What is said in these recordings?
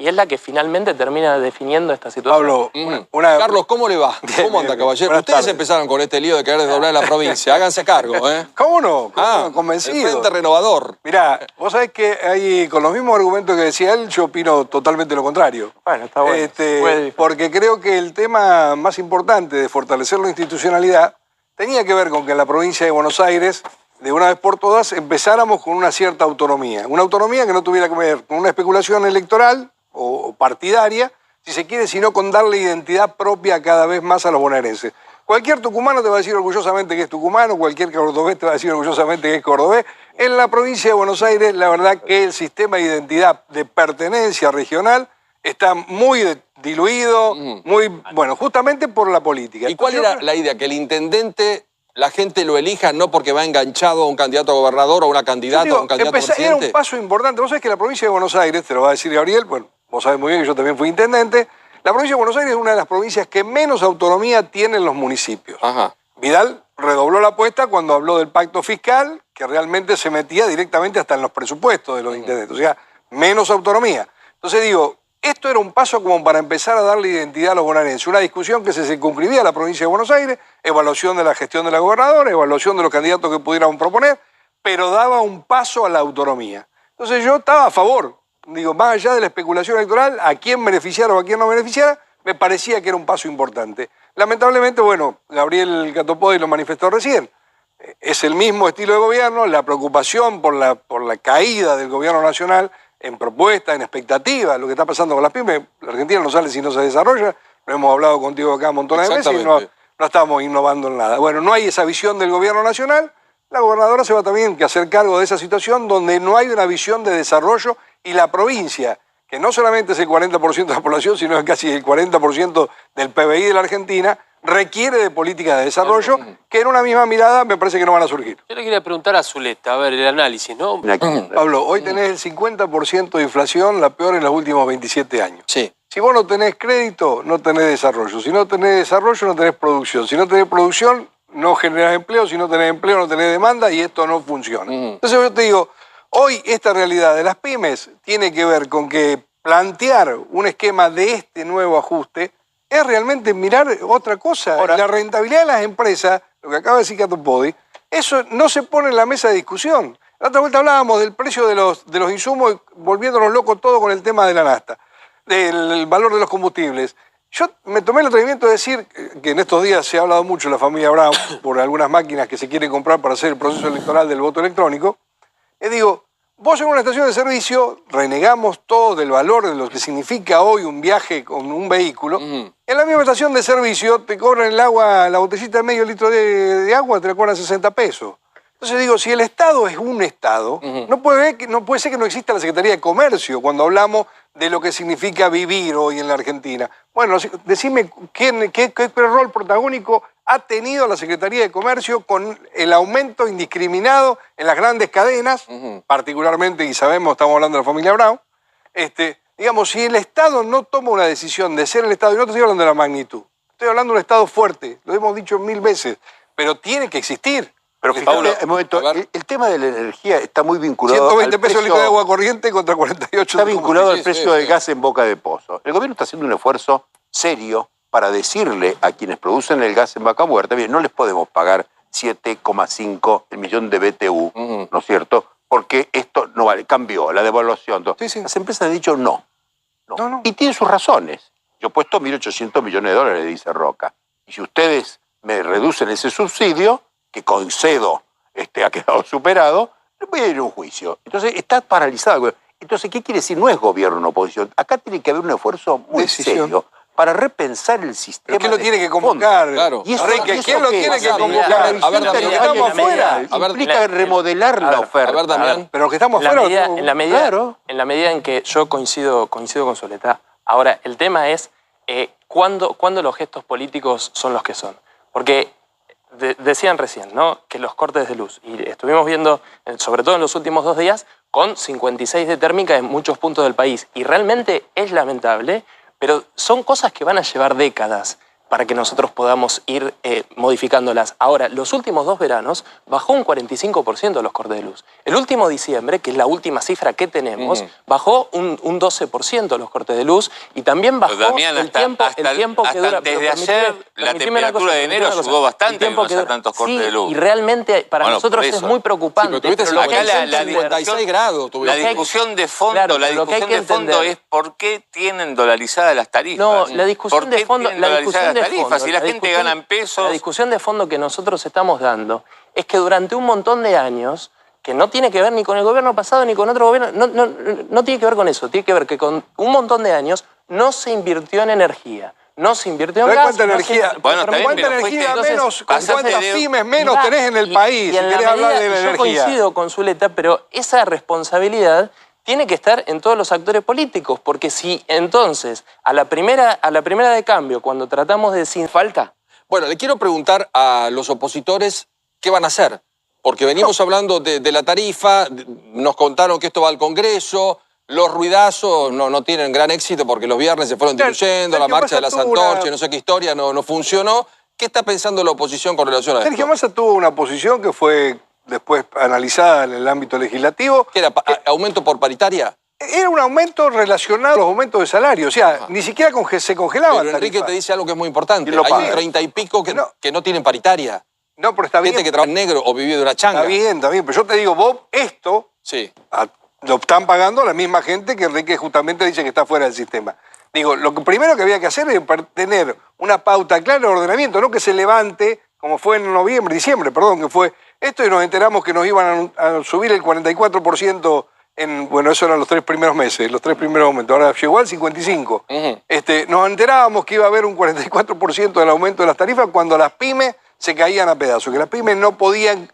y es la que finalmente termina definiendo esta situación. Pablo, Carlos, ¿cómo le va? ¿Cómo anda, caballero? Ustedes empezaron con este lío de querer desdoblar la provincia. Háganse cargo, ¿eh? ¿Cómo no? Convencido. El Frente Renovador. Mirá, vos sabés que ahí, con los mismos argumentos que decía él, yo opino totalmente lo contrario. Bueno, está bueno. Porque creo que el tema más importante de fortalecer la institucionalidad tenía que ver con que en la provincia de Buenos Aires, de una vez por todas, empezáramos con una cierta autonomía. Una autonomía que no tuviera que ver con una especulación electoral o partidaria, si se quiere, sino con darle identidad propia cada vez más a los bonaerenses. Cualquier tucumano te va a decir orgullosamente que es tucumano, cualquier cordobés te va a decir orgullosamente que es cordobés. En la provincia de Buenos Aires, la verdad que el sistema de identidad de pertenencia regional está muy diluido, muy, bueno, justamente por la política. ¿Y cuál era la idea? Que el intendente, la gente lo elija no porque va enganchado a un candidato a gobernador o a una candidata o a un candidato a presidente. Era un paso importante. Vos sabés que la provincia de Buenos Aires, te lo va a decir Gabriel, bueno, vos sabés muy bien que yo también fui intendente, la provincia de Buenos Aires es una de las provincias que menos autonomía tienen los municipios. Ajá. Vidal redobló la apuesta cuando habló del pacto fiscal, que realmente se metía directamente hasta en los presupuestos de los intendentes. O sea, menos autonomía. Entonces digo, esto era un paso como para empezar a darle identidad a los bonaerenses. Una discusión que se circunscribía a la provincia de Buenos Aires, evaluación de la gestión de la gobernadora, evaluación de los candidatos que pudieran proponer, pero daba un paso a la autonomía. Entonces yo estaba a favor. Digo, más allá de la especulación electoral, a quién beneficiara o a quién no beneficiara, me parecía que era un paso importante. Lamentablemente, bueno, Gabriel Catopodis lo manifestó recién. Es el mismo estilo de gobierno, la preocupación por la caída del gobierno nacional en propuesta, en expectativa, lo que está pasando con las pymes. La Argentina no sale si no se desarrolla, lo hemos hablado contigo acá un montón de veces y no estamos innovando en nada. Bueno, no hay esa visión del gobierno nacional, la gobernadora se va también a hacer cargo de esa situación donde no hay una visión de desarrollo y la provincia, que no solamente es el 40% de la población, sino casi el 40% del PBI de la Argentina, requiere de políticas de desarrollo que en una misma mirada me parece que no van a surgir. Yo le quería preguntar a Zuleta, a ver, el análisis, ¿no? Pablo, hoy tenés el 50% de inflación, la peor en los últimos 27 años. Sí. Si vos no tenés crédito, no tenés desarrollo. Si no tenés desarrollo, no tenés producción. Si no tenés producción, no generás empleo. Si no tenés empleo, no tenés demanda y esto no funciona. Entonces yo te digo, hoy esta realidad de las pymes tiene que ver con que plantear un esquema de este nuevo ajuste es realmente mirar otra cosa. Ahora, la rentabilidad de las empresas, lo que acaba de decir Catopodis, eso no se pone en la mesa de discusión. La otra vuelta hablábamos del precio de los insumos, volviéndonos locos todo con el tema de la nafta, del valor de los combustibles. Yo me tomé el atrevimiento de decir que en estos días se ha hablado mucho en la familia Brown por algunas máquinas que se quieren comprar para hacer el proceso electoral del voto electrónico. Y digo, vos en una estación de servicio renegamos todo del valor de lo que significa hoy un viaje con un vehículo. En la misma estación de servicio te cobran el agua, la botellita de medio litro de agua te la cobran 60 pesos. Entonces digo, si el Estado es un Estado, no puede ser que no exista la Secretaría de Comercio cuando hablamos de lo que significa vivir hoy en la Argentina. Bueno, decime qué rol protagónico ha tenido la Secretaría de Comercio con el aumento indiscriminado en las grandes cadenas, particularmente, y sabemos, estamos hablando de la familia Brown, digamos, si el Estado no toma una decisión de ser el Estado, y no te estoy hablando de la magnitud, estoy hablando de un Estado fuerte, lo hemos dicho 1000 veces, pero tiene que existir. Pero Pablo, el tema de la energía está muy vinculado 120 pesos el litro de agua corriente contra 48. Está vinculado al precio del gas en boca de pozo. El gobierno está haciendo un esfuerzo serio para decirle a quienes producen el gas en Vaca Muerta, bien, no les podemos pagar 7,5 el millón de BTU, ¿no es cierto? Porque esto no vale, cambió, la devaluación. Sí. Las empresas han dicho no. Y tienen sus razones. Yo he puesto 1.800 millones de dólares, dice Roca. Y si ustedes me reducen ese subsidio, que concedo ha quedado superado, voy a ir a un juicio. Entonces está paralizado. Entonces, ¿qué quiere decir? No es gobierno en oposición. Acá tiene que haber un esfuerzo muy serio para repensar el sistema. ¿Pero quién lo tiene que convocar? Claro. Y ¿Quién lo tiene que convocar? A ver, estamos afuera. Implica remodelar la oferta. A ver, Damián. Pero que estamos afuera. En la medida en que yo coincido con Zuleta. Ahora, el tema es ¿cuándo los gestos políticos son los que son? Porque decían recién, ¿no?, que los cortes de luz, y estuvimos viendo, sobre todo en los últimos 2 días, con 56 de térmica en muchos puntos del país. Y realmente es lamentable, pero son cosas que van a llevar décadas. para que nosotros podamos ir modificándolas. Ahora, los últimos 2 veranos bajó un 45% los cortes de luz. El último diciembre, que es la última cifra que tenemos, bajó un 12% los cortes de luz y también bajó Damián, el tiempo que dura. Desde ayer, la temperatura de enero ayudó bastante a que no haya tantos cortes de luz. Y realmente para nosotros es muy preocupante. Sí, pero tuviste acá la 56 grados. La discusión de fondo, claro, la discusión de fondo es por qué tienen dolarizadas las tarifas. No, la discusión de fondo, Si la gente gana en pesos. La discusión de fondo que nosotros estamos dando es que durante un montón de años, que no tiene que ver ni con el gobierno pasado ni con otro gobierno, no tiene que ver con eso, tiene que ver que con un montón de años no se invirtió en energía. No se invirtió en gas. ¿Cuánta energía, ¿cuánta energía menos, con cuántas pymes menos Mirá, tenés en el país? Y en si la querés hablar de la yo energía. coincido con Zuleta, pero esa responsabilidad tiene que estar en todos los actores políticos, porque si entonces a la primera de cambio, cuando tratamos de sin falta. Bueno, le quiero preguntar a los opositores qué van a hacer, porque venimos hablando de la tarifa, nos contaron que esto va al Congreso, los ruidazos no tienen gran éxito porque los viernes se fueron diluyendo, la marcha de las antorchas, no sé qué historia, no funcionó. ¿Qué está pensando la oposición con relación a esto? Sergio Massa tuvo una posición que fue después analizada en el ámbito legislativo. ¿Qué era? ¿Aumento por paritaria? Era un aumento relacionado a los aumentos de salario, o sea, ni siquiera se congelaban. Pero Enrique te dice algo que es muy importante. ¿Quién lo Hay paga? un 30 y pico que no tienen paritaria. No, pero está bien. Gente que trabaja en negro o vive de una changa. Está bien, pero yo te digo, Bob, esto Sí. lo están pagando la misma gente que Enrique justamente dice que está fuera del sistema. Digo, lo que primero que había que hacer es tener una pauta clara de ordenamiento, no que se levante, como fue en diciembre, que fue esto y nos enteramos que nos iban a subir el 44% bueno, eso eran los 3 primeros meses, los 3 primeros aumentos, ahora llegó al 55%. Nos enterábamos que iba a haber un 44% del aumento de las tarifas cuando las pymes se caían a pedazos, que las pymes no podían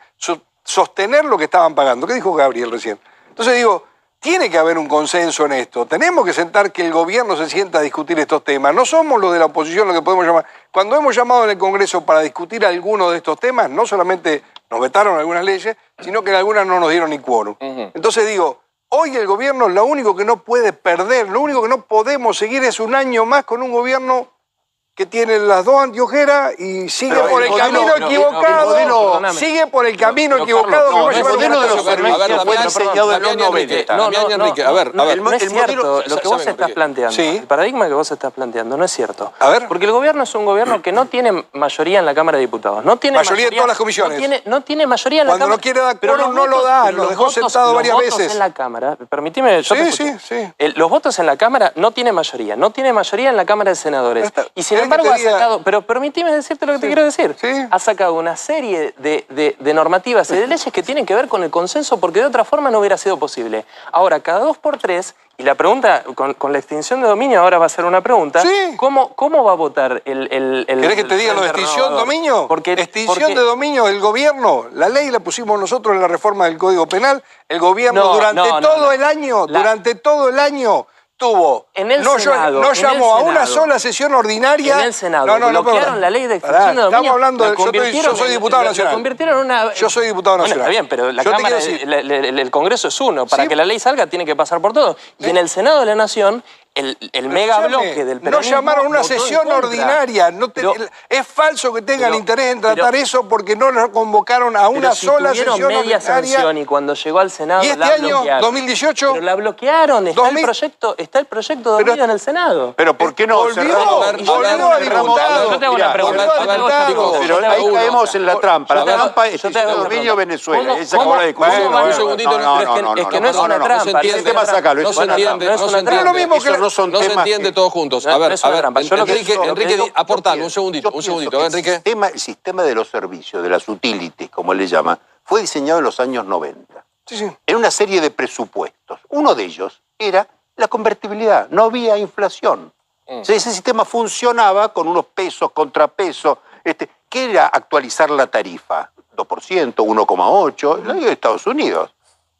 sostener lo que estaban pagando. ¿Qué dijo Gabriel recién? Entonces digo, tiene que haber un consenso en esto. Tenemos que sentar que el gobierno se sienta a discutir estos temas. No somos los de la oposición lo que podemos llamar. Cuando hemos llamado en el Congreso para discutir alguno de estos temas, no solamente nos vetaron algunas leyes, sino que en algunas no nos dieron ni quórum. Entonces digo, hoy el gobierno lo único que no puede perder, lo único que no podemos seguir es un año más con un gobierno que tiene las dos anteojeras y sigue por el camino equivocado. Sigue por el camino equivocado. El modelo de los servicios fue diseñado en los 90. Enrique, a ver. No es cierto. Lo que vos estás planteando, el paradigma que vos estás planteando no es cierto. A ver. Porque el gobierno es un gobierno que no tiene mayoría en la Cámara de Diputados. No tiene mayoría en todas las comisiones. No tiene mayoría en la Cámara. Cuando no quiere dar quórum no lo da, lo dejó sentado varias veces. Los votos en la Cámara, permitime, yo te escucho. Sí. Los votos en la Cámara no tienen mayoría. No tiene mayoría en la Cámara de Senadores. Y sin embargo ha sacado... Pero permitime decirte lo que te quiero decir. Sí. Ha sacado una serie de normativas y de leyes que tienen que ver con el consenso porque de otra forma no hubiera sido posible. Ahora, cada 2 por 3, y la pregunta, con la extinción de dominio ahora va a ser una pregunta, Sí. ¿cómo va a votar el ¿Querés que te diga lo de extinción de dominio? Extinción de dominio del gobierno. La ley la pusimos nosotros en la reforma del Código Penal. El gobierno durante todo el año tuvo. En el Senado, no llamó a una sola sesión ordinaria. En el Senado bloquearon la ley de extinción de dominio. Estamos hablando yo soy diputado nacional. Convirtieron en una... Yo soy diputado nacional. Está bien, pero la Cámara, el Congreso es uno. Para que la ley salga tiene que pasar por todo. Y en el Senado de la Nación, el mega bloque del peronismo... No llamaron una sesión ordinaria. Es falso que tengan interés en tratar eso porque no nos convocaron a una sola sesión media ordinaria. sanción y cuando llegó al Senado ¿Y este la año, bloquearon. 2018? Pero la bloquearon. Está el proyecto dormido en el Senado. Pero ¿por qué no Volvió a diputado. Yo te hago una pregunta. Pero ahí caemos en la trampa. La trampa es dominio Venezuela. Esa acabó la discusión. Un segundito, es que no es una trampa. Ese tema sacalo. No se entiende. No son No se temas entiende todos juntos. A ver, Enrique, aportale un segundito. Enrique. El sistema de los servicios, de las utilities, como le llama, fue diseñado en los años 90. Sí. En una serie de presupuestos. Uno de ellos era la convertibilidad. No había inflación. O sea, ese sistema funcionaba con unos pesos, contrapesos. ¿Qué era actualizar la tarifa? 2%, 1,8%, la de Estados Unidos.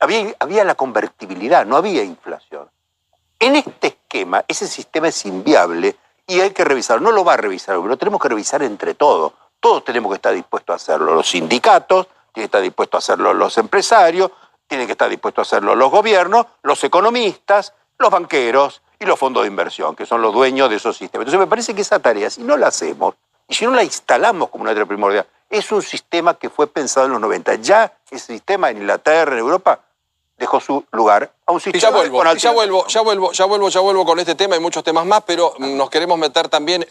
Había la convertibilidad, no había inflación. En este esquema, ese sistema es inviable y hay que revisarlo. No lo va a revisar, pero lo tenemos que revisar entre todos. Todos tenemos que estar dispuestos a hacerlo. Los sindicatos tienen que estar dispuestos a hacerlo, los empresarios tienen que estar dispuestos a hacerlo, los gobiernos, los economistas, los banqueros y los fondos de inversión, que son los dueños de esos sistemas. Entonces me parece que esa tarea, si no la hacemos, Y si no la instalamos como una tarea primordial, es un sistema que fue pensado en los 90. Ya ese sistema en Inglaterra, en Europa, dejó su lugar a un sistema. Ya vuelvo con este tema y muchos temas más, pero nos queremos meter también en